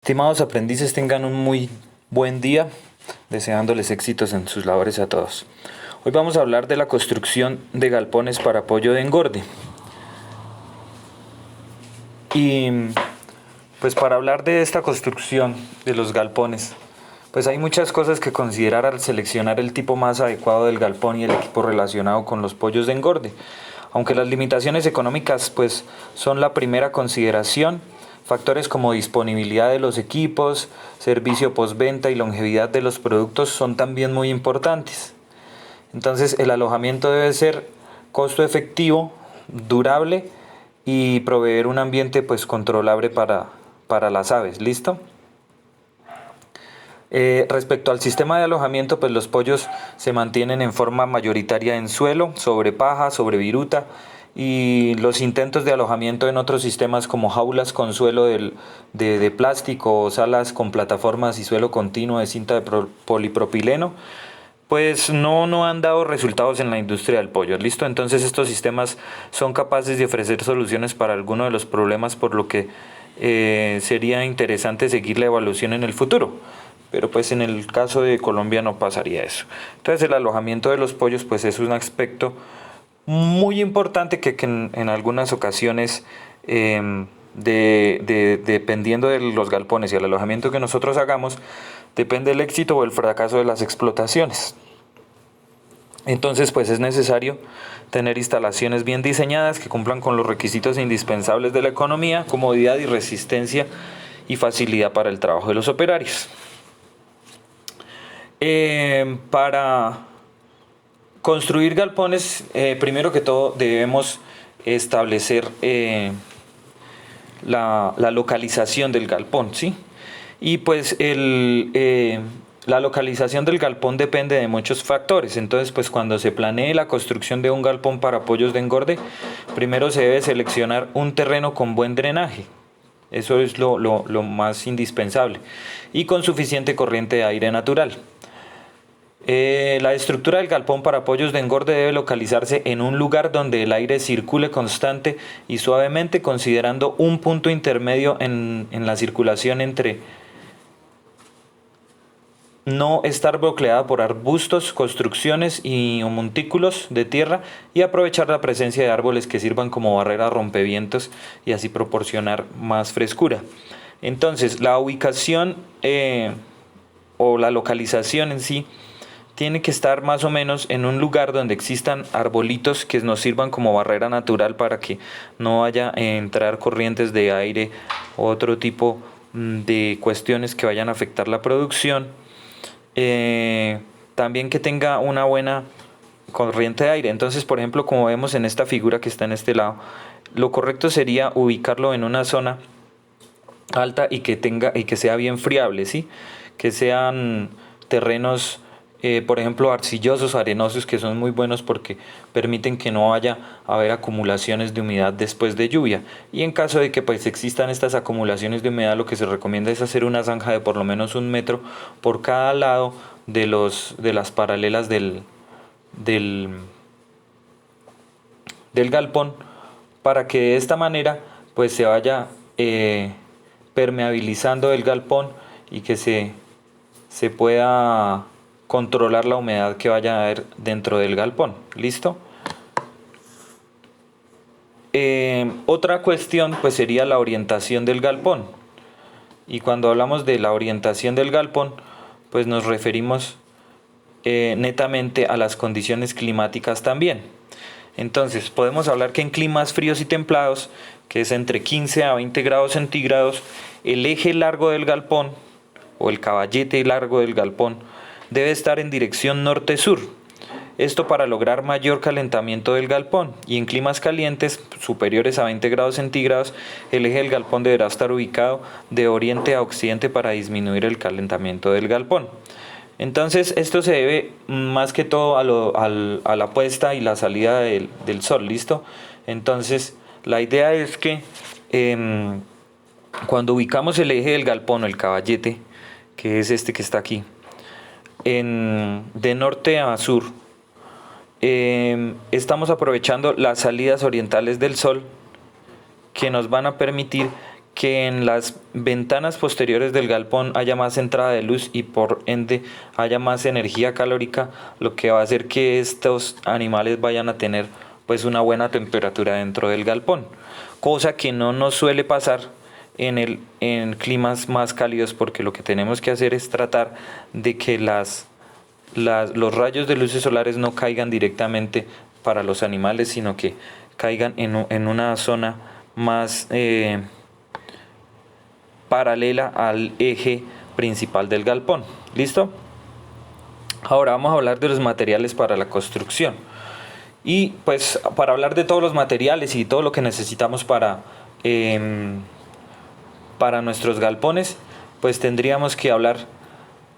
Estimados aprendices, tengan un muy buen día, deseándoles éxitos en sus labores a todos. Hoy vamos a hablar de la construcción de galpones para pollo de engorde. Y pues para hablar de esta construcción de los galpones, pues hay muchas cosas que considerar al seleccionar el tipo más adecuado del galpón y el equipo relacionado con los pollos de engorde. Aunque las limitaciones económicas pues son la primera consideración, factores como disponibilidad de los equipos, servicio postventa y longevidad de los productos son también muy importantes. Entonces el alojamiento debe ser costo efectivo, durable y proveer un ambiente pues controlable para las aves. ¿Listo? Respecto al sistema de alojamiento, pues los pollos se mantienen en forma mayoritaria en suelo, sobre paja, sobre viruta, y los intentos de alojamiento en otros sistemas como jaulas con suelo de plástico o salas con plataformas y suelo continuo de cinta de polipropileno, pues no han dado resultados en la industria del pollo. ¿Listo? Entonces estos sistemas son capaces de ofrecer soluciones para algunos de los problemas, por lo que sería interesante seguir la evaluación en el futuro. Pero pues en el caso de Colombia no pasaría eso. Entonces el alojamiento de los pollos pues es un aspecto muy importante que en algunas ocasiones, dependiendo de los galpones y el alojamiento que nosotros hagamos, depende el éxito o el fracaso de las explotaciones. Entonces pues es necesario tener instalaciones bien diseñadas que cumplan con los requisitos indispensables de la economía, comodidad y resistencia y facilidad para el trabajo de los operarios. Para construir galpones, primero que todo debemos establecer la localización del galpón, ¿sí? Y pues la localización del galpón depende de muchos factores. Entonces, pues cuando se planee la construcción de un galpón para pollos de engorde, primero se debe seleccionar un terreno con buen drenaje. Eso es lo más indispensable. Y con suficiente corriente de aire natural. La estructura del galpón para pollos de engorde debe localizarse en un lugar donde el aire circule constante y suavemente, considerando un punto intermedio en la circulación entre no estar bloqueada por arbustos, construcciones o montículos de tierra, y aprovechar la presencia de árboles que sirvan como barrera rompevientos y así proporcionar más frescura. Entonces, la ubicación o la localización en sí tiene que estar más o menos en un lugar donde existan arbolitos que nos sirvan como barrera natural para que no vaya a entrar corrientes de aire o otro tipo de cuestiones que vayan a afectar la producción. También que tenga una buena corriente de aire. Entonces, por ejemplo, como vemos en esta figura que está en este lado, lo correcto sería ubicarlo en una zona alta y que sea bien friable, ¿sí? Que sean terrenos, por ejemplo, arcillosos, arenosos, que son muy buenos porque permiten que no vaya a haber acumulaciones de humedad después de lluvia. Y en caso de que pues existan estas acumulaciones de humedad, lo que se recomienda es hacer una zanja de por lo menos 1 metro por cada lado de las paralelas del galpón, para que de esta manera pues se vaya permeabilizando el galpón y que se pueda controlar la humedad que vaya a haber dentro del galpón. ¿Listo? Otra cuestión pues sería la orientación del galpón. Y cuando hablamos de la orientación del galpón, pues nos referimos netamente a las condiciones climáticas también. Entonces podemos hablar que en climas fríos y templados, que es entre 15 a 20 grados centígrados, el eje largo del galpón o el caballete largo del galpón debe estar en dirección norte-sur. Esto para lograr mayor calentamiento del galpón. Y en climas calientes superiores a 20 grados centígrados, el eje del galpón deberá estar ubicado de oriente a occidente para disminuir el calentamiento del galpón. Entonces esto se debe más que todo a la puesta y la salida del sol. ¿Listo? Entonces la idea es que cuando ubicamos el eje del galpón o el caballete, que es este que está aquí, de norte a sur, estamos aprovechando las salidas orientales del sol, que nos van a permitir que en las ventanas posteriores del galpón haya más entrada de luz y por ende haya más energía calórica, lo que va a hacer que estos animales vayan a tener pues una buena temperatura dentro del galpón, cosa que no nos suele pasar en climas más cálidos, porque lo que tenemos que hacer es tratar de que los rayos de luces solares no caigan directamente para los animales, sino que caigan en una zona más paralela al eje principal del galpón. ¿Listo? Ahora vamos a hablar de los materiales para la construcción. Y pues para hablar de todos los materiales y todo lo que necesitamos para nuestros galpones, pues tendríamos que hablar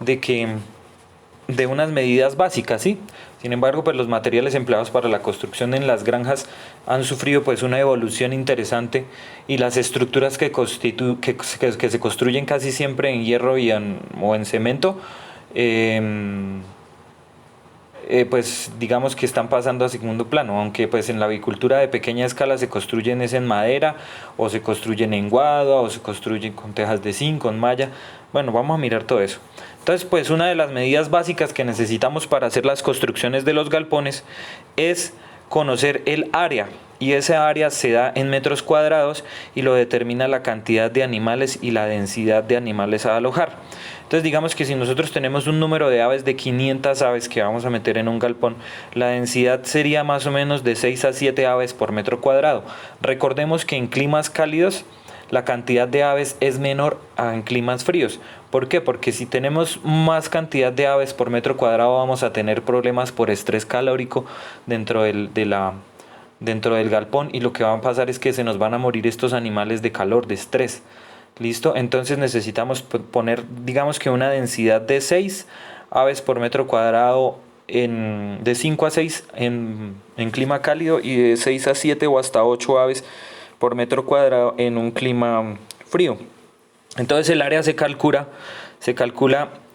de unas medidas básicas, ¿sí? Sin embargo, pues los materiales empleados para la construcción en las granjas han sufrido pues una evolución interesante, y las estructuras que se construyen casi siempre en hierro o en cemento, pues digamos que están pasando a segundo plano, aunque pues en la avicultura de pequeña escala se construyen en madera, o se construyen en guadua, o se construyen con tejas de zinc, con malla. Bueno, vamos a mirar todo eso. Entonces, pues una de las medidas básicas que necesitamos para hacer las construcciones de los galpones es conocer el área, y esa área se da en metros cuadrados y lo determina la cantidad de animales y la densidad de animales a alojar. Entonces digamos que si nosotros tenemos un número de aves de 500 aves que vamos a meter en un galpón, la densidad sería más o menos de 6 a 7 aves por metro cuadrado. Recordemos que en climas cálidos la cantidad de aves es menor a en climas fríos. ¿Por qué? Porque si tenemos más cantidad de aves por metro cuadrado vamos a tener problemas por estrés calórico dentro del galpón, y lo que va a pasar es que se nos van a morir estos animales de calor, de estrés. ¿Listo? Entonces necesitamos poner, digamos que una densidad de 6 aves por metro cuadrado, de 5 a 6 en clima cálido, y de 6 a 7 o hasta 8 aves por metro cuadrado en un clima frío. Entonces el área se calcula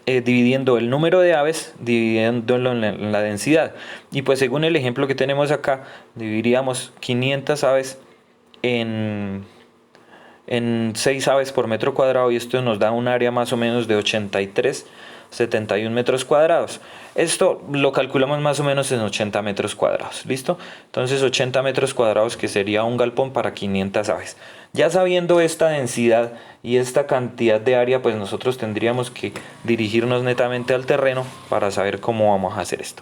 dividiendo el número de aves, dividiéndolo en la densidad. Y pues según el ejemplo que tenemos acá, dividiríamos 500 aves en 6 aves por metro cuadrado, y esto nos da un área más o menos de 71 metros cuadrados. Esto lo calculamos más o menos en 80 metros cuadrados. ¿Listo? Entonces 80 metros cuadrados, que sería un galpón para 500 aves. Ya sabiendo esta densidad y esta cantidad de área, pues nosotros tendríamos que dirigirnos netamente al terreno para saber cómo vamos a hacer esto.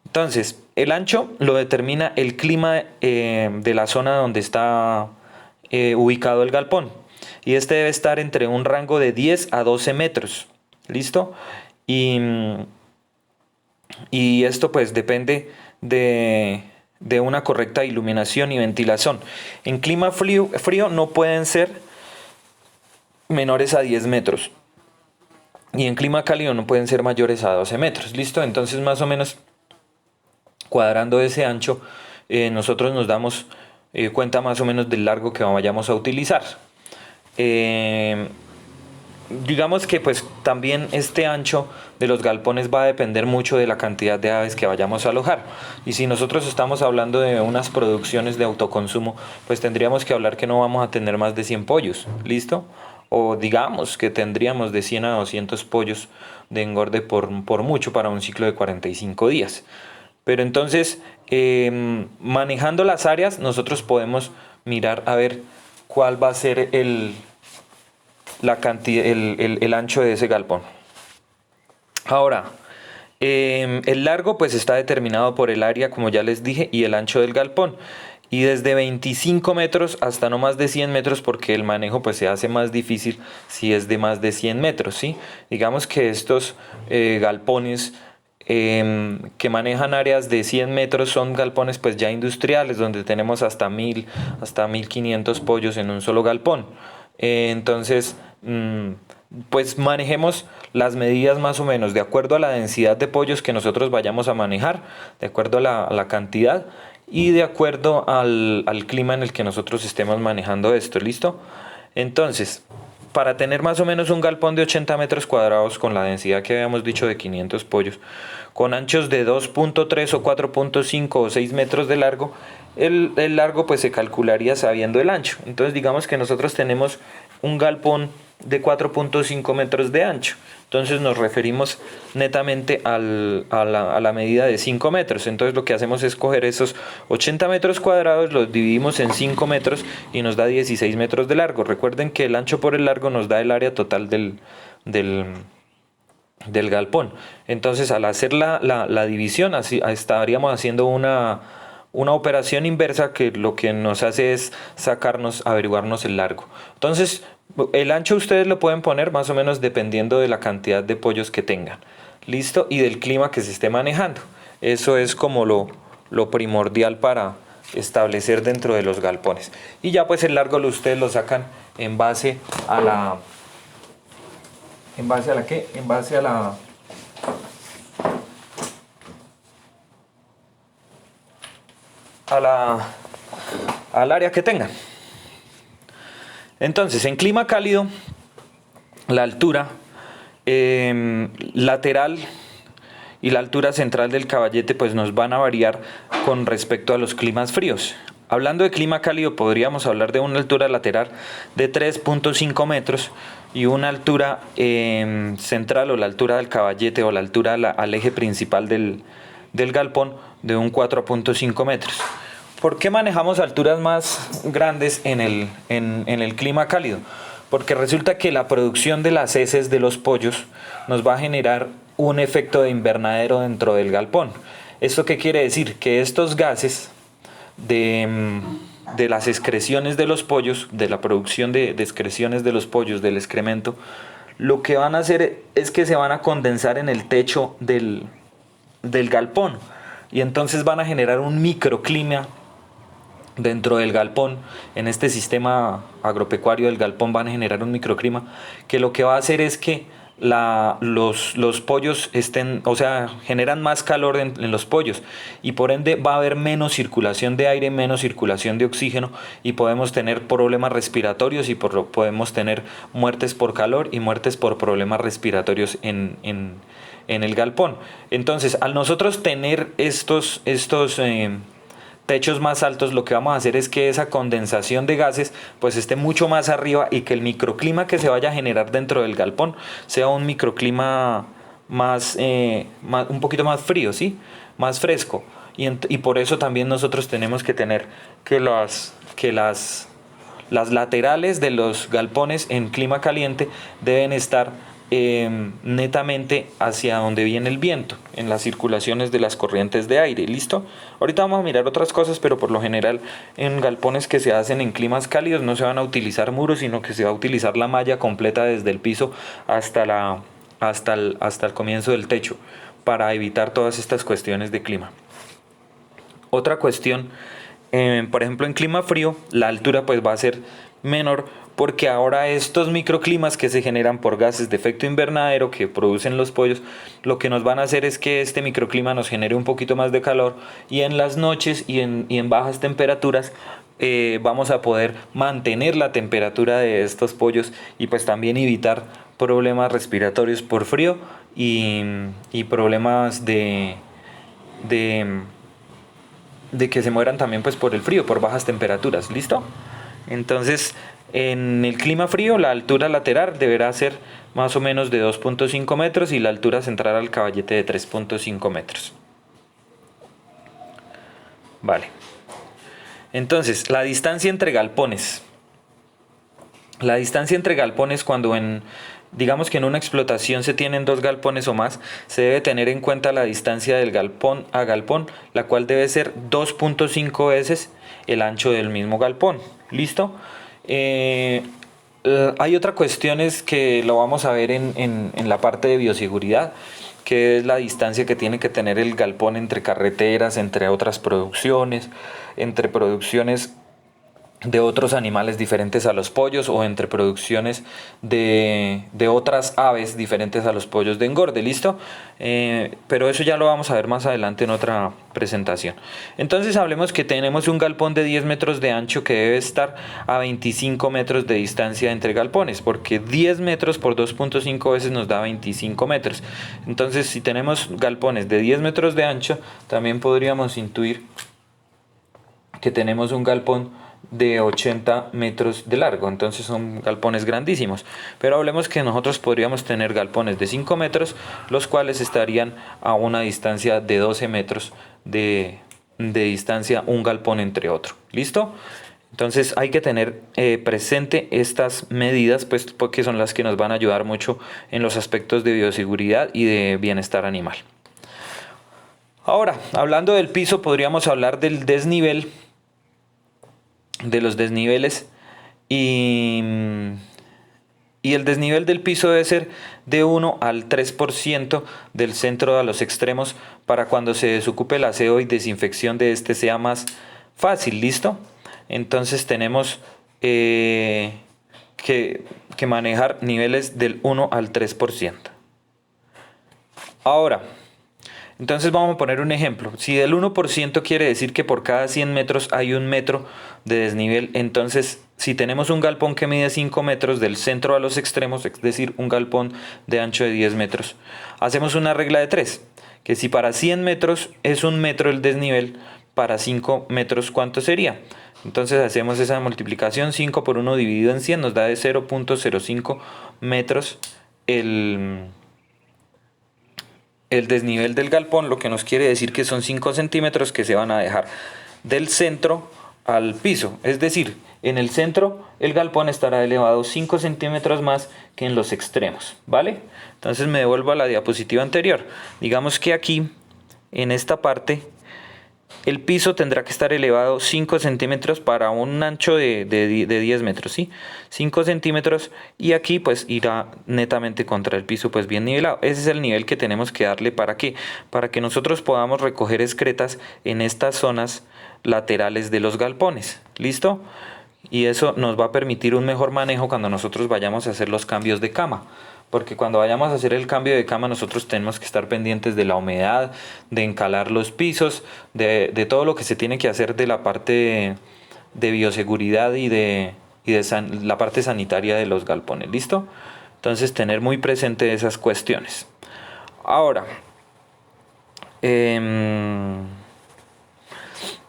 Entonces, el ancho lo determina el clima de la zona donde está ubicado el galpón, y este debe estar entre un rango de 10 a 12 metros. ¿Listo? Y esto pues depende de una correcta iluminación y ventilación. En clima frío no pueden ser menores a 10 metros, y en clima cálido no pueden ser mayores a 12 metros. ¿Listo? Entonces más o menos cuadrando ese ancho, nosotros nos damos cuenta más o menos del largo que vayamos a utilizar. Digamos que pues también este ancho de los galpones va a depender mucho de la cantidad de aves que vayamos a alojar. Y si nosotros estamos hablando de unas producciones de autoconsumo, pues tendríamos que hablar que no vamos a tener más de 100 pollos. ¿Listo? O digamos que tendríamos de 100 a 200 pollos de engorde por mucho para un ciclo de 45 días. Pero entonces, manejando las áreas, nosotros podemos mirar a ver cuál va a ser el ancho de ese galpón. Ahora, el largo pues está determinado por el área, como ya les dije, y el ancho del galpón. Y desde 25 metros hasta no más de 100 metros, porque el manejo pues se hace más difícil si es de más de 100 metros, ¿sí? Digamos que estos galpones que manejan áreas de 100 metros son galpones pues ya industriales, donde tenemos hasta 1000, hasta 1500 pollos en un solo galpón. Entonces, pues manejemos las medidas más o menos de acuerdo a la densidad de pollos que nosotros vayamos a manejar, de acuerdo a la cantidad y de acuerdo al clima en el que nosotros estemos manejando esto. ¿Listo? Entonces, para tener más o menos un galpón de 80 metros cuadrados con la densidad que habíamos dicho de 500 pollos, con anchos de 2.3 o 4.5 o 6 metros de largo, el largo pues se calcularía sabiendo el ancho. Entonces digamos que nosotros tenemos un galpón de 4.5 metros de ancho. Entonces nos referimos netamente a la medida de 5 metros. Entonces lo que hacemos es coger esos 80 metros cuadrados, los dividimos en 5 metros y nos da 16 metros de largo. Recuerden que el ancho por el largo nos da el área total del galpón. Entonces al hacer la división así, estaríamos haciendo una operación inversa que lo que nos hace es averiguarnos el largo. Entonces el ancho ustedes lo pueden poner más o menos dependiendo de la cantidad de pollos que tengan. ¿Listo? Y del clima que se esté manejando. Eso es como lo primordial para establecer dentro de los galpones. Y ya pues el largo ustedes lo sacan en base a la... ¿En base a la qué? En base a la... al área que tengan. Entonces, en clima cálido, la altura lateral y la altura central del caballete pues nos van a variar con respecto a los climas fríos. Hablando de clima cálido, podríamos hablar de una altura lateral de 3.5 metros y una altura central o la altura del caballete o la altura al eje principal del galpón de un 4.5 metros. ¿Por qué manejamos alturas más grandes en el clima cálido? Porque resulta que la producción de las heces de los pollos nos va a generar un efecto de invernadero dentro del galpón. ¿Esto qué quiere decir? Que estos gases de las excreciones de los pollos, de la producción de excreciones de los pollos, del excremento, lo que van a hacer es que se van a condensar en el techo del galpón y entonces van a generar un microclima dentro del galpón. En este sistema agropecuario del galpón van a generar un microclima que lo que va a hacer es que los pollos generan más calor en los pollos y por ende va a haber menos circulación de aire, menos circulación de oxígeno y podemos tener problemas respiratorios y podemos tener muertes por calor y muertes por problemas respiratorios en el galpón. Entonces, al nosotros tener estos techos más altos, lo que vamos a hacer es que esa condensación de gases pues esté mucho más arriba y que el microclima que se vaya a generar dentro del galpón sea un microclima un poquito más frío, ¿sí? Más fresco. Y por eso también nosotros tenemos que tener que las laterales de los galpones en clima caliente deben estar netamente hacia donde viene el viento, en las circulaciones de las corrientes de aire. ¿Listo? Ahorita vamos a mirar otras cosas, pero por lo general en galpones que se hacen en climas cálidos no se van a utilizar muros, sino que se va a utilizar la malla completa desde el piso hasta el comienzo del techo, para evitar todas estas cuestiones de clima. Otra cuestión, por ejemplo en clima frío, la altura pues va a ser menor, porque ahora estos microclimas que se generan por gases de efecto invernadero que producen los pollos, lo que nos van a hacer es que este microclima nos genere un poquito más de calor y en las noches y en bajas temperaturas vamos a poder mantener la temperatura de estos pollos y pues también evitar problemas respiratorios por frío y problemas de que se mueran también pues por el frío, por bajas temperaturas. ¿Listo? Entonces, en el clima frío, la altura lateral deberá ser más o menos de 2.5 metros y la altura central al caballete de 3.5 metros. Vale. Entonces, la distancia entre galpones. La distancia entre galpones cuando digamos que en una explotación se tienen 2 galpones o más, se debe tener en cuenta la distancia del galpón a galpón, la cual debe ser 2.5 veces el ancho del mismo galpón. ¿Listo? Hay otra cuestión que lo vamos a ver en la parte de bioseguridad, que es la distancia que tiene que tener el galpón entre carreteras, entre otras producciones, entre producciones de otros animales diferentes a los pollos o entre producciones de otras aves diferentes a los pollos de engorde. ¿Listo? Pero eso ya lo vamos a ver más adelante en otra presentación. Entonces hablemos que tenemos un galpón de 10 metros de ancho que debe estar a 25 metros de distancia entre galpones, porque 10 metros por 2.5 veces nos da 25 metros. Entonces si tenemos galpones de 10 metros de ancho, también podríamos intuir que tenemos un galpón de 80 metros de largo, entonces son galpones grandísimos, pero hablemos que nosotros podríamos tener galpones de 5 metros, los cuales estarían a una distancia de 12 metros de distancia un galpón entre otro. ¿Listo? Entonces hay que tener presente estas medidas, pues porque son las que nos van a ayudar mucho en los aspectos de bioseguridad y de bienestar animal. Ahora, hablando del piso, podríamos hablar del desnivel, de los desniveles, y el desnivel del piso debe ser de 1 al 3% del centro a los extremos para cuando se desocupe el aseo y desinfección de este sea más fácil. ¿Listo? Entonces tenemos que manejar niveles del 1 al 3%. Ahora, entonces vamos a poner un ejemplo. Si del 1% quiere decir que por cada 100 metros hay 1 metro de desnivel, entonces si tenemos un galpón que mide 5 metros del centro a los extremos, es decir, un galpón de ancho de 10 metros, hacemos una regla de 3, que si para 100 metros es 1 metro el desnivel, para 5 metros ¿cuánto sería? Entonces hacemos esa multiplicación, 5 por 1 dividido en 100 nos da de 0.05 metros el desnivel del galpón, lo que nos quiere decir que son 5 centímetros que se van a dejar del centro al piso. Es decir, en el centro el galpón estará elevado 5 centímetros más que en los extremos, ¿vale? Entonces me devuelvo a la diapositiva anterior. Digamos que aquí, en esta parte, el piso tendrá que estar elevado 5 centímetros para un ancho de 10 metros, ¿sí? 5 centímetros y aquí pues irá netamente contra el piso pues bien nivelado. Ese es el nivel que tenemos que darle. ¿Para qué? Para que nosotros podamos recoger excretas en estas zonas laterales de los galpones. ¿Listo? Y eso nos va a permitir un mejor manejo cuando nosotros vayamos a hacer los cambios de cama. Porque cuando vayamos a hacer el cambio de cama nosotros tenemos que estar pendientes de la humedad, de encalar los pisos, de todo lo que se tiene que hacer de la parte de bioseguridad y de la parte sanitaria de los galpones. ¿Listo? Entonces tener muy presente esas cuestiones. Ahora,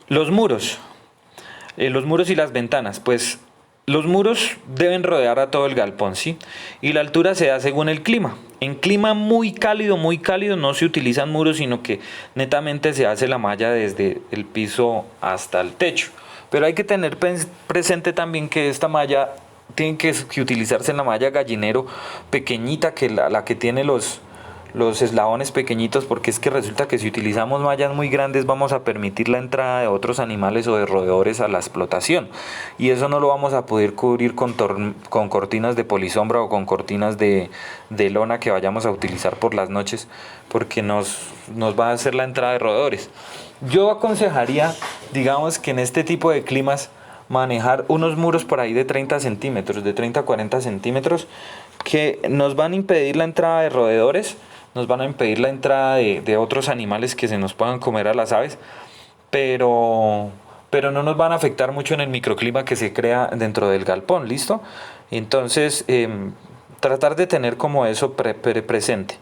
los muros. Los muros y las ventanas, pues los muros deben rodear a todo el galpón, ¿sí? Y la altura se da según el clima. En clima muy cálido, no se utilizan muros, sino que netamente se hace la malla desde el piso hasta el techo. Pero hay que tener presente también que esta malla tiene que utilizarse en la malla gallinero pequeñita, que la que tiene los eslabones pequeñitos, porque es que resulta que si utilizamos mallas muy grandes vamos a permitir la entrada de otros animales o de roedores a la explotación, y eso no lo vamos a poder cubrir con cortinas de polisombra o con cortinas de lona que vayamos a utilizar por las noches, porque nos va a hacer la entrada de roedores. Yo aconsejaría, digamos que en este tipo de climas, manejar unos muros por ahí de 30 centímetros, de 30 a 40 centímetros, que nos van a impedir la entrada de roedores, nos van a impedir la entrada de otros animales que se nos puedan comer a las aves, pero no nos van a afectar mucho en el microclima que se crea dentro del galpón. ¿Listo? Entonces, tratar de tener como eso presente.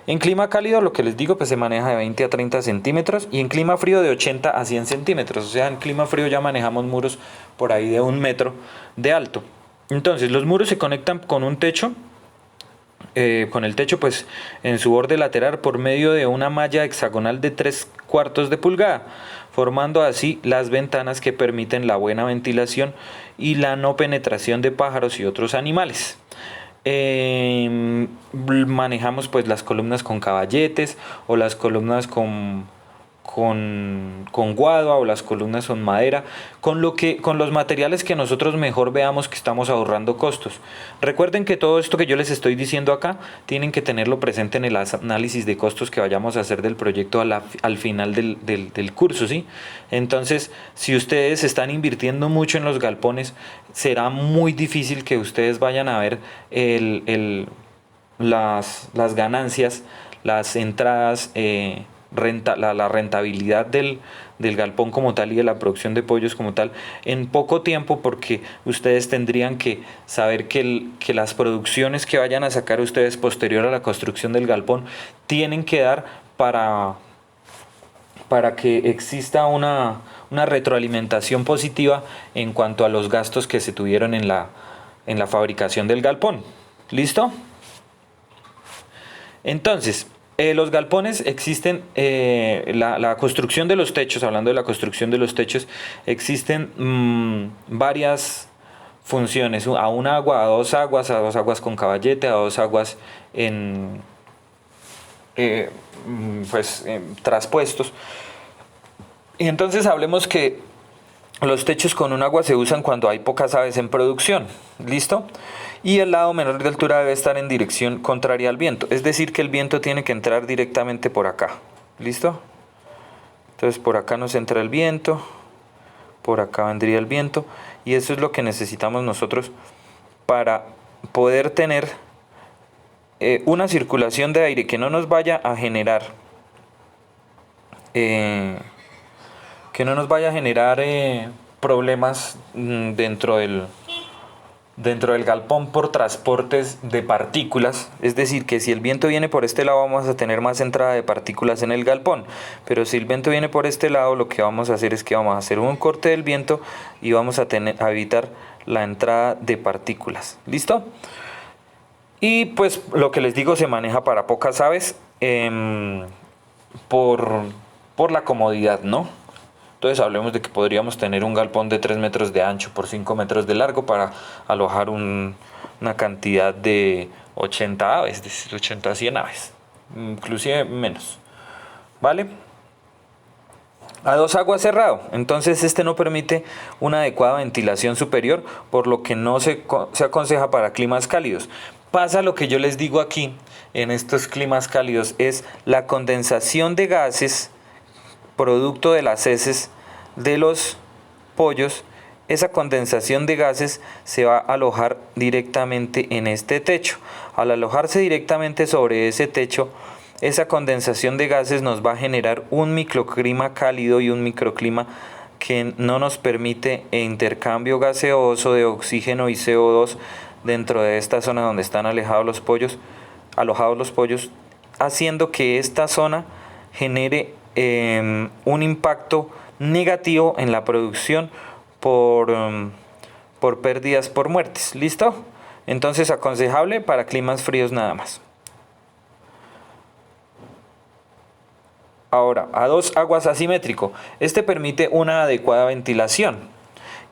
En clima cálido, lo que les digo, pues se maneja de 20 a 30 centímetros, y en clima frío de 80 a 100 centímetros. O sea, en clima frío ya manejamos muros por ahí de 1 metro de alto. Entonces, los muros se conectan con un techo, con el techo pues en su borde lateral por medio de una malla hexagonal de 3/4 de pulgada, formando así las ventanas que permiten la buena ventilación y la no penetración de pájaros y otros animales. Manejamos pues las columnas con caballetes o las columnas con guadua o las columnas con madera, con los materiales que nosotros mejor veamos que estamos ahorrando costos. Recuerden que todo esto que yo les estoy diciendo acá tienen que tenerlo presente en el análisis de costos que vayamos a hacer del proyecto al final del curso, ¿sí? Entonces, si ustedes están invirtiendo mucho en los galpones, será muy difícil que ustedes vayan a ver las ganancias, las entradas, la rentabilidad del galpón como tal y de la producción de pollos como tal en poco tiempo, porque ustedes tendrían que saber que las producciones que vayan a sacar ustedes posterior a la construcción del galpón tienen que dar para para que exista una retroalimentación positiva en cuanto a los gastos que se tuvieron en la fabricación del galpón. ¿Listo? Entonces, los galpones existen, la construcción de los techos, hablando de la construcción de los techos, existen varias funciones, a un agua, a dos aguas con caballete, a dos aguas en traspuestos. Y entonces hablemos que los techos con un agua se usan cuando hay pocas aves en producción. ¿Listo? Y el lado menor de altura debe estar en dirección contraria al viento. Es decir, que el viento tiene que entrar directamente por acá. ¿Listo? Entonces por acá nos entra el viento. Por acá vendría el viento. Y eso es lo que necesitamos nosotros para poder tener una circulación de aire que no nos vaya a generar problemas dentro del galpón por transportes de partículas. Es decir, que si el viento viene por este lado vamos a tener más entrada de partículas en el galpón, pero si el viento viene por este lado, lo que vamos a hacer es que vamos a hacer un corte del viento y vamos a evitar la entrada de partículas. ¿Listo? Y pues lo que les digo, se maneja para pocas aves por la comodidad, ¿no? Entonces hablemos de que podríamos tener un galpón de 3 metros de ancho por 5 metros de largo para alojar una cantidad de 80 aves, de 80 a 100 aves, inclusive menos, ¿vale? A dos aguas cerrado, entonces este no permite una adecuada ventilación superior, por lo que no se aconseja para climas cálidos. Pasa lo que yo les digo aquí, en estos climas cálidos, es la condensación de gases producto de las heces de los pollos. Esa condensación de gases se va a alojar directamente en este techo. Al alojarse directamente sobre ese techo, esa condensación de gases nos va a generar un microclima cálido y un microclima que no nos permite intercambio gaseoso de oxígeno y CO2 dentro de esta zona donde están alojados los pollos, haciendo que esta zona genere un impacto negativo en la producción por pérdidas por muertes. ¿Listo? Entonces aconsejable para climas fríos nada más. Ahora, a dos aguas asimétrico. Este permite una adecuada ventilación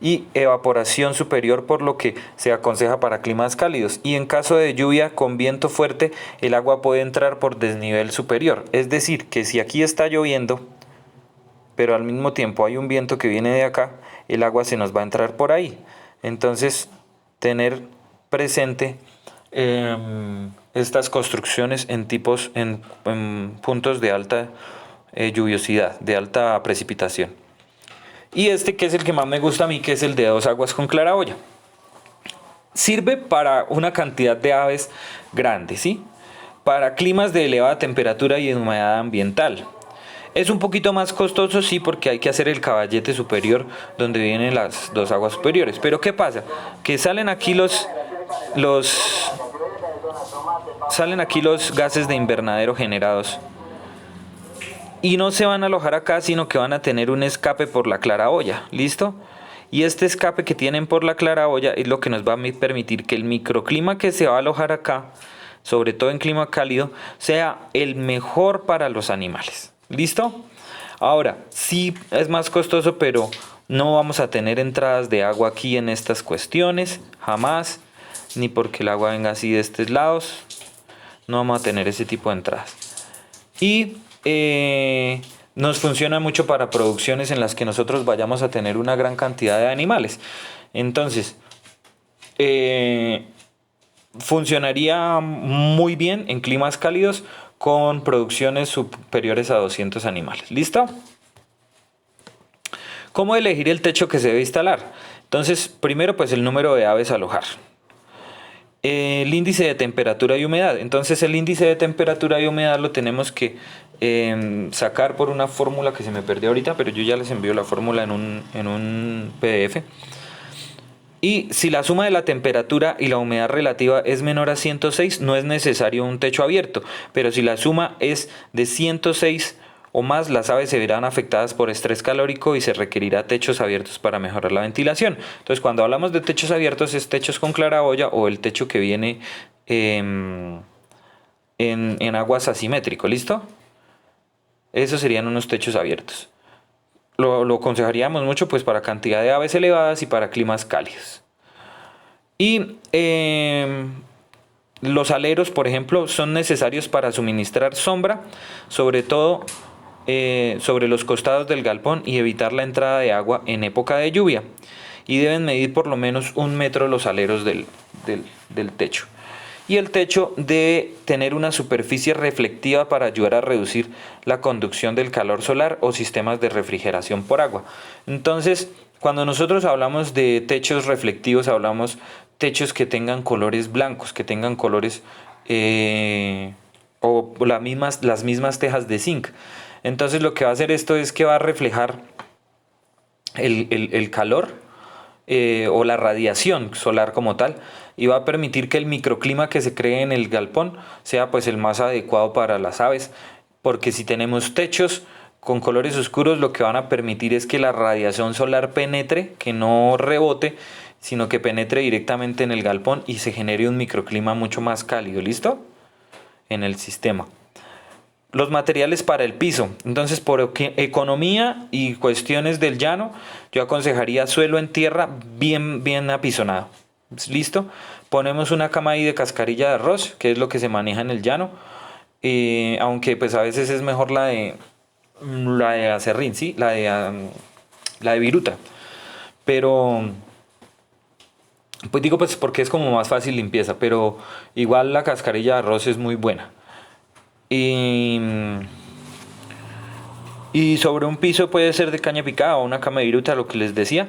y evaporación superior, por lo que se aconseja para climas cálidos, y en caso de lluvia con viento fuerte el agua puede entrar por desnivel superior. Es decir, que si aquí está lloviendo pero al mismo tiempo hay un viento que viene de acá, el agua se nos va a entrar por ahí. Entonces tener presente estas construcciones en puntos de alta lluviosidad, de alta precipitación. Y este, que es el que más me gusta a mí, que es el de dos aguas con claraboya. Sirve para una cantidad de aves grande, ¿sí? Para climas de elevada temperatura y humedad ambiental. Es un poquito más costoso, sí, porque hay que hacer el caballete superior donde vienen las dos aguas superiores. Pero ¿qué pasa? Que salen aquí los gases de invernadero generados. Y no se van a alojar acá, sino que van a tener un escape por la claraboya. ¿Listo? Y este escape que tienen por la claraboya es lo que nos va a permitir que el microclima que se va a alojar acá, sobre todo en clima cálido, sea el mejor para los animales. ¿Listo? Ahora, sí es más costoso, pero no vamos a tener entradas de agua aquí en estas cuestiones, jamás, ni porque el agua venga así de estos lados, no vamos a tener ese tipo de entradas. Y nos funciona mucho para producciones en las que nosotros vayamos a tener una gran cantidad de animales. Entonces, funcionaría muy bien en climas cálidos con producciones superiores a 200 animales. ¿Listo? ¿Cómo elegir el techo que se debe instalar? Entonces, primero pues el número de aves a alojar. El índice de temperatura y humedad. Entonces el índice de temperatura y humedad lo tenemos que sacar por una fórmula que se me perdió ahorita, pero yo ya les envío la fórmula en un PDF. Y si la suma de la temperatura y la humedad relativa es menor a 106, no es necesario un techo abierto. Pero si la suma es de 106 o más, las aves se verán afectadas por estrés calórico y se requerirá techos abiertos para mejorar la ventilación. Entonces, cuando hablamos de techos abiertos, es techos con claraboya o el techo que viene en aguas asimétrico, ¿listo? Esos serían unos techos abiertos. Lo aconsejaríamos mucho pues para cantidad de aves elevadas y para climas cálidos. Y los aleros, por ejemplo, son necesarios para suministrar sombra, sobre todo sobre los costados del galpón y evitar la entrada de agua en época de lluvia. Y deben medir por lo menos 1 metro los aleros del techo. Y el techo debe tener una superficie reflectiva para ayudar a reducir la conducción del calor solar o sistemas de refrigeración por agua. Entonces, cuando nosotros hablamos de techos reflectivos, hablamos techos que tengan colores blancos, que tengan colores o las mismas tejas de zinc. Entonces lo que va a hacer esto es que va a reflejar el calor o la radiación solar como tal, y va a permitir que el microclima que se cree en el galpón sea pues el más adecuado para las aves, porque si tenemos techos con colores oscuros, lo que van a permitir es que la radiación solar penetre, que no rebote, sino que penetre directamente en el galpón y se genere un microclima mucho más cálido, ¿listo? En el sistema. Los materiales para el piso. Entonces, por economía y cuestiones del llano, yo aconsejaría suelo en tierra bien apisonado. ¿Listo? Ponemos una cama ahí de cascarilla de arroz, que es lo que se maneja en el llano. Aunque pues a veces es mejor la de acerrín, ¿sí? La de viruta. Pero pues digo pues porque es como más fácil limpieza, pero igual la cascarilla de arroz es muy buena. Y sobre un piso puede ser de caña picada o una cama de viruta, lo que les decía.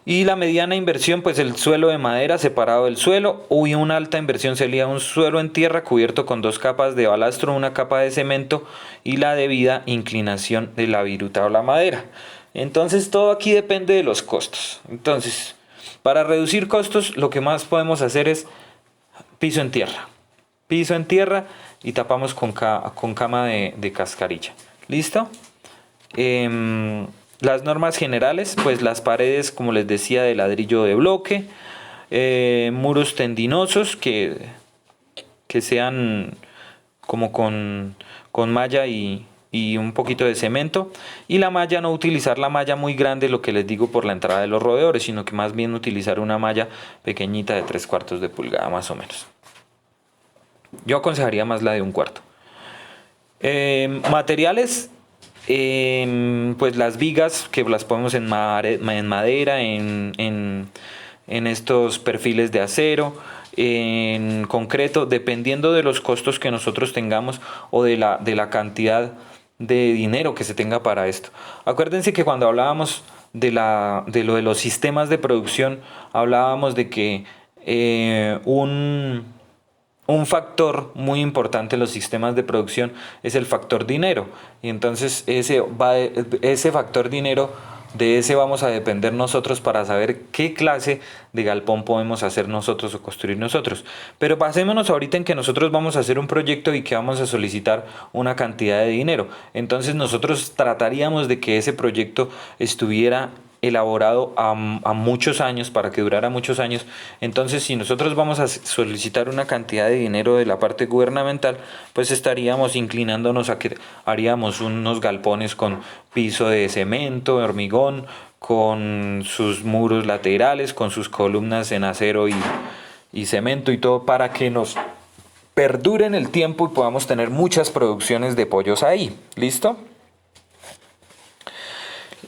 Y la mediana inversión, pues el suelo de madera separado del suelo, y una alta inversión sería un suelo en tierra cubierto con 2 capas de balastro, una capa de cemento y la debida inclinación de la viruta o la madera. Entonces todo aquí depende de los costos. Entonces, para reducir costos, lo que más podemos hacer es piso en tierra. Piso en tierra y tapamos con cama de cascarilla. ¿Listo? Las normas generales, pues las paredes, como les decía, de ladrillo de bloque, muros tendinosos que sean como con malla y un poquito de cemento, y la malla, no utilizar la malla muy grande, lo que les digo, por la entrada de los roedores, sino que más bien utilizar una malla pequeñita de 3/4 de pulgada más o menos. Yo aconsejaría más la de 1/4. Materiales, pues las vigas, que las ponemos en madera, en estos perfiles de acero, en concreto, dependiendo de los costos que nosotros tengamos o de la cantidad de dinero que se tenga para esto. Acuérdense que cuando hablábamos de lo de los sistemas de producción, hablábamos de que un factor muy importante en los sistemas de producción es el factor dinero. Y entonces ese factor dinero, de ese vamos a depender nosotros para saber qué clase de galpón podemos hacer nosotros o construir nosotros. Pero basémonos ahorita en que nosotros vamos a hacer un proyecto y que vamos a solicitar una cantidad de dinero. Entonces nosotros trataríamos de que ese proyecto estuviera elaborado a muchos años, para que durara muchos años. Entonces, si nosotros vamos a solicitar una cantidad de dinero de la parte gubernamental, pues estaríamos inclinándonos a que haríamos unos galpones con piso de cemento, hormigón, con sus muros laterales, con sus columnas en acero y cemento y todo, para que nos perduren el tiempo y podamos tener muchas producciones de pollos ahí. ¿Listo?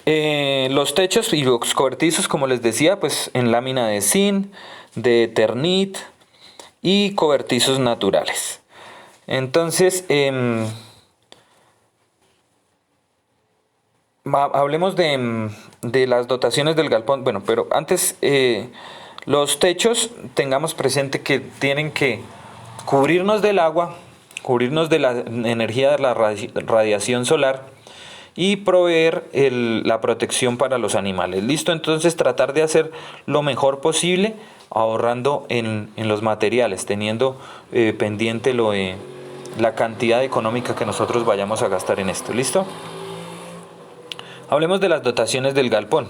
Los techos y los cobertizos, como les decía, pues en lámina de zinc, de Eternit y cobertizos naturales. Entonces, hablemos de las dotaciones del galpón. Bueno, pero antes, los techos, tengamos presente que tienen que cubrirnos del agua, cubrirnos de la energía de la radiación solar, y proveer la protección para los animales. ¿Listo? Entonces tratar de hacer lo mejor posible ahorrando en los materiales, teniendo pendiente lo de la cantidad económica que nosotros vayamos a gastar en esto. ¿Listo? Hablemos de las dotaciones del galpón.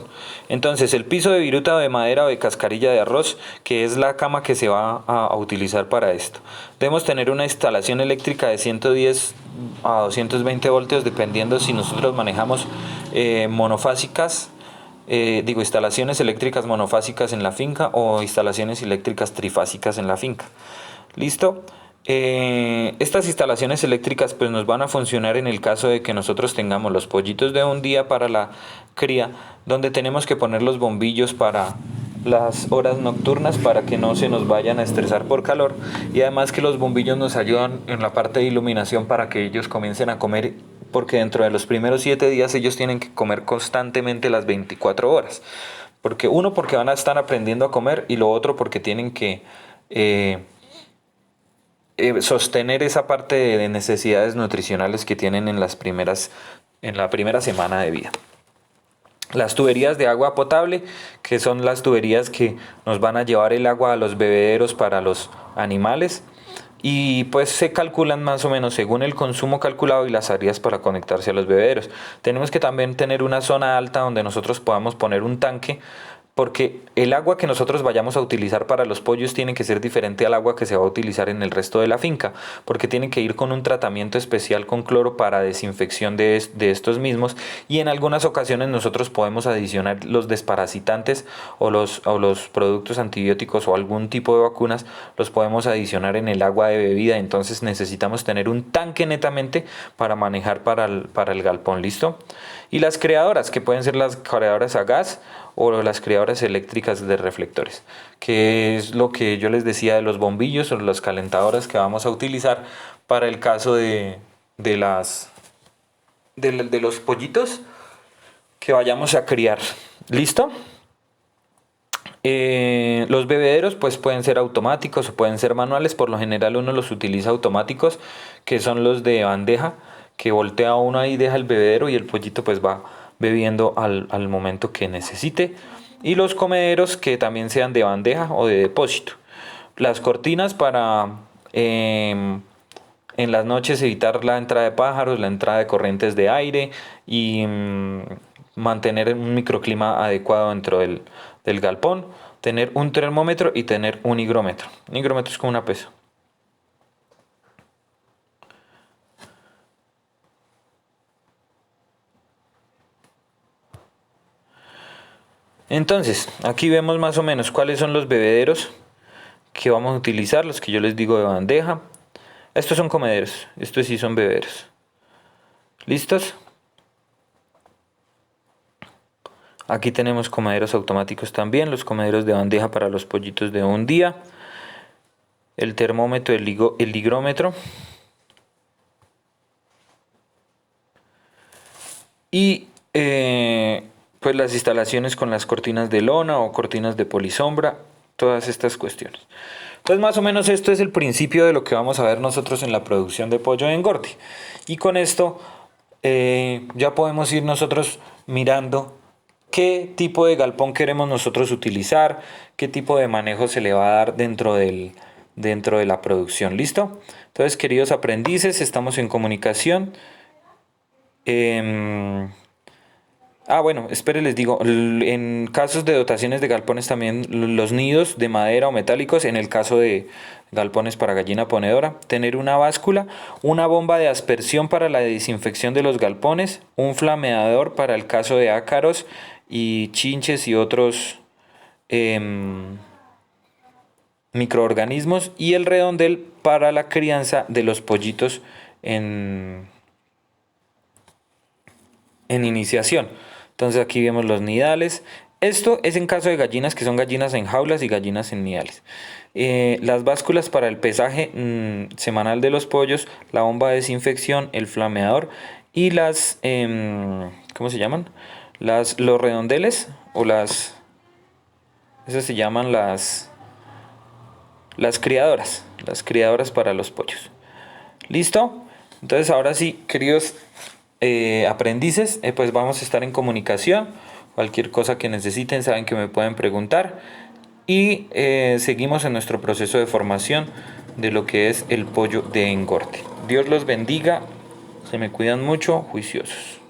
Entonces, el piso de viruta o de madera o de cascarilla de arroz, que es la cama que se va a utilizar para esto. Debemos tener una instalación eléctrica de 110 a 220 voltios, dependiendo si nosotros manejamos monofásicas, instalaciones eléctricas monofásicas en la finca o instalaciones eléctricas trifásicas en la finca. ¿Listo? Estas instalaciones eléctricas pues nos van a funcionar en el caso de que nosotros tengamos los pollitos de un día para la cría, donde tenemos que poner los bombillos para las horas nocturnas para que no se nos vayan a estresar por calor, y además que los bombillos nos ayudan en la parte de iluminación para que ellos comiencen a comer, porque dentro de los primeros 7 días ellos tienen que comer constantemente las 24 horas, porque van a estar aprendiendo a comer, y lo otro porque tienen que sostener esa parte de necesidades nutricionales que tienen en la primera semana de vida. Las tuberías de agua potable, que son las tuberías que nos van a llevar el agua a los bebederos para los animales, y pues se calculan más o menos según el consumo calculado y las áreas para conectarse a los bebederos. Tenemos que también tener una zona alta donde nosotros podamos poner un tanque, porque el agua que nosotros vayamos a utilizar para los pollos tiene que ser diferente al agua que se va a utilizar en el resto de la finca, porque tienen que ir con un tratamiento especial con cloro para desinfección de estos mismos, y en algunas ocasiones nosotros podemos adicionar los desparasitantes o los productos antibióticos o algún tipo de vacunas, los podemos adicionar en el agua de bebida. Entonces necesitamos tener un tanque netamente para manejar para el galpón. ¿Listo? Y las creadoras, que pueden ser las creadoras a gas o las creadoras eléctricas de reflectores, que es lo que yo les decía de los bombillos o las calentadoras que vamos a utilizar para el caso de los pollitos que vayamos a criar. ¿Listo? Los bebederos pues pueden ser automáticos o pueden ser manuales. Por lo general uno los utiliza automáticos, que son los de bandeja, que voltea uno ahí, deja el bebedero y el pollito pues va bebiendo al momento que necesite. Y los comederos, que también sean de bandeja o de depósito. Las cortinas para en las noches evitar la entrada de pájaros, la entrada de corrientes de aire, y mantener un microclima adecuado dentro del galpón. Tener un termómetro y tener un higrómetro. Un higrómetro es como una pesa. Entonces, aquí vemos más o menos cuáles son los bebederos que vamos a utilizar, los que yo les digo de bandeja. Estos son comederos, estos sí son bebederos. ¿Listos? Aquí tenemos comederos automáticos también, los comederos de bandeja para los pollitos de un día, el termómetro, el higrómetro, y pues las instalaciones con las cortinas de lona o cortinas de polisombra, todas estas cuestiones. Entonces más o menos esto es el principio de lo que vamos a ver nosotros en la producción de pollo de engorde. Y con esto ya podemos ir nosotros mirando qué tipo de galpón queremos nosotros utilizar, qué tipo de manejo se le va a dar dentro de la producción. ¿Listo? Entonces, queridos aprendices, estamos en comunicación. Bueno, espere, les digo, en casos de dotaciones de galpones también los nidos de madera o metálicos, en el caso de galpones para gallina ponedora, tener una báscula, una bomba de aspersión para la desinfección de los galpones, un flameador para el caso de ácaros y chinches y otros microorganismos, y el redondel para la crianza de los pollitos en iniciación. Entonces aquí vemos los nidales. Esto es en caso de gallinas que son gallinas en jaulas y gallinas en nidales. Las básculas para el pesaje semanal de los pollos, la bomba de desinfección, el flameador y las ¿cómo se llaman? Los redondeles o esas se llaman las criadoras para los pollos. ¿Listo? Entonces ahora sí, queridos aprendices, pues vamos a estar en comunicación. Cualquier cosa que necesiten, saben que me pueden preguntar. Y seguimos en nuestro proceso de formación de lo que es el pollo de engorde. Dios los bendiga. Se me cuidan mucho, juiciosos.